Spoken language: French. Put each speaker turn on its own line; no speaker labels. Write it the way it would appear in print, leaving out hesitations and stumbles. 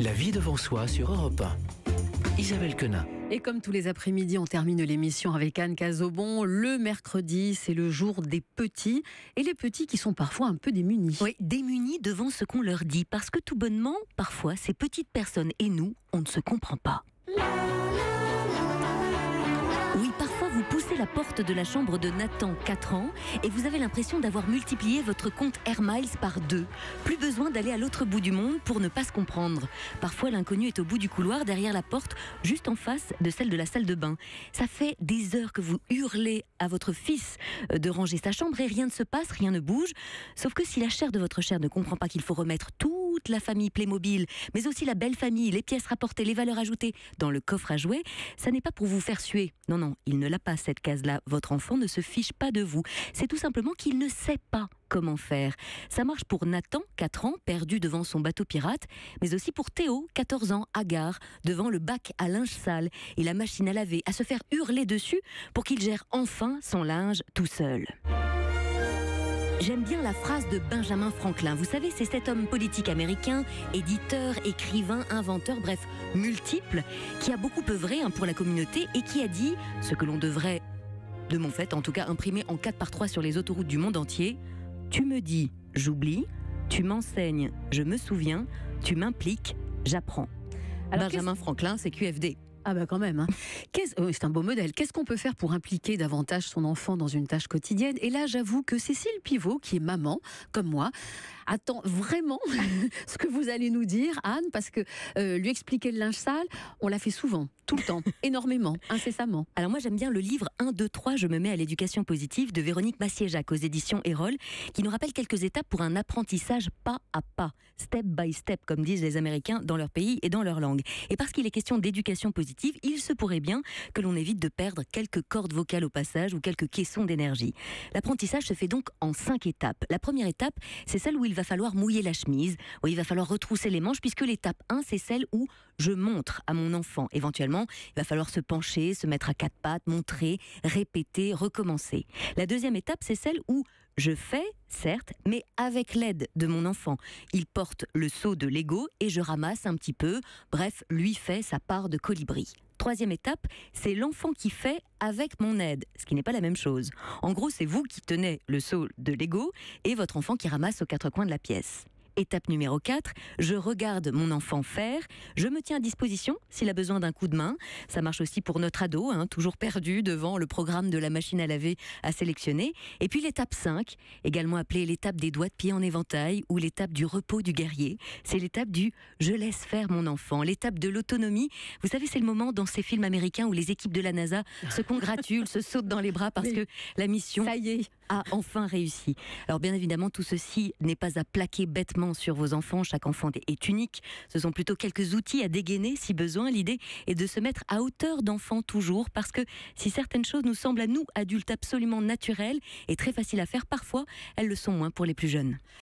La vie devant soi sur Europe 1. Isabelle Quenin.
Et comme tous les après-midi, on termine l'émission avec Anne Cazobon. Le mercredi, c'est le jour des petits. Et les petits qui sont parfois un peu démunis.
Oui, démunis devant ce qu'on leur dit. Parce que tout bonnement, parfois, ces petites personnes et nous, on ne se comprend pas. Oui, parfois vous poussez la porte de la chambre de Nathan, 4 ans, et vous avez l'impression d'avoir multiplié votre compte Air Miles par 2. Plus besoin d'aller à l'autre bout du monde pour ne pas se comprendre. Parfois, l'inconnu est au bout du couloir, derrière la porte, juste en face de celle de la salle de bain. Ça fait des heures que vous hurlez à votre fils de ranger sa chambre et rien ne se passe, rien ne bouge. Sauf que si la chair de votre chair ne comprend pas qu'il faut remettre toute la famille Playmobil, mais aussi la belle famille, les pièces rapportées, les valeurs ajoutées dans le coffre à jouets, ça n'est pas pour vous faire suer. Non, il ne l'a pas cette case-là. Votre enfant ne se fiche pas de vous. C'est tout simplement qu'il ne sait pas comment faire. Ça marche pour Nathan, 4 ans, perdu devant son bateau pirate, mais aussi pour Théo, 14 ans, hagard, devant le bac à linge sale et la machine à laver, à se faire hurler dessus pour qu'il gère enfin son linge tout seul. J'aime bien la phrase de Benjamin Franklin. Vous savez, c'est cet homme politique américain, éditeur, écrivain, inventeur, bref, multiple, qui a beaucoup œuvré pour la communauté et qui a dit ce que l'on devrait, de mon fait en tout cas, imprimer en 4x3 sur les autoroutes du monde entier. Tu me dis, j'oublie. Tu m'enseignes, je me souviens. Tu m'impliques, j'apprends. Alors, Benjamin Franklin, c'est QFD.
Ah bah quand même, hein. C'est un beau modèle. Qu'est-ce qu'on peut faire pour impliquer davantage son enfant dans une tâche quotidienne? Et là, j'avoue que Cécile Pivot, qui est maman, comme moi, attend vraiment ce que vous allez nous dire, Anne, parce que lui expliquer le linge sale, on l'a fait souvent, tout le temps, énormément, incessamment.
Alors moi, j'aime bien le livre 1, 2, 3, je me mets à l'éducation positive de Véronique Massier-Jacques aux éditions Erol, qui nous rappelle quelques étapes pour un apprentissage pas à pas, step by step, comme disent les Américains dans leur pays et dans leur langue. Et parce qu'il est question d'éducation positive, il se pourrait bien que l'on évite de perdre quelques cordes vocales au passage ou quelques caissons d'énergie. L'apprentissage se fait donc en 5 étapes. La première étape, c'est celle où il va falloir mouiller la chemise, où il va falloir retrousser les manches, puisque l'étape 1, c'est celle où je montre à mon enfant. Éventuellement, il va falloir se pencher, se mettre à 4 pattes, montrer, répéter, recommencer. La deuxième étape, c'est celle où je fais, certes, mais avec l'aide de mon enfant. Il porte le seau de Lego et je ramasse un petit peu. Bref, lui fait sa part de colibri. Troisième étape, c'est l'enfant qui fait avec mon aide, ce qui n'est pas la même chose. En gros, c'est vous qui tenez le seau de Lego et votre enfant qui ramasse aux 4 coins de la pièce. Étape numéro 4, je regarde mon enfant faire, je me tiens à disposition s'il a besoin d'un coup de main. Ça marche aussi pour notre ado, toujours perdu devant le programme de la machine à laver à sélectionner. Et puis l'étape 5, également appelée l'étape des doigts de pied en éventail ou l'étape du repos du guerrier, c'est l'étape du « je laisse faire mon enfant », l'étape de l'autonomie. Vous savez, c'est le moment dans ces films américains où les équipes de la NASA se congratulent, se sautent dans les bras parce que la mission a enfin réussi. Alors bien évidemment, tout ceci n'est pas à plaquer bêtement sur vos enfants, chaque enfant est unique. Ce sont plutôt quelques outils à dégainer si besoin. L'idée est de se mettre à hauteur d'enfant toujours, parce que si certaines choses nous semblent à nous, adultes, absolument naturelles et très faciles à faire, parfois elles le sont moins pour les plus jeunes.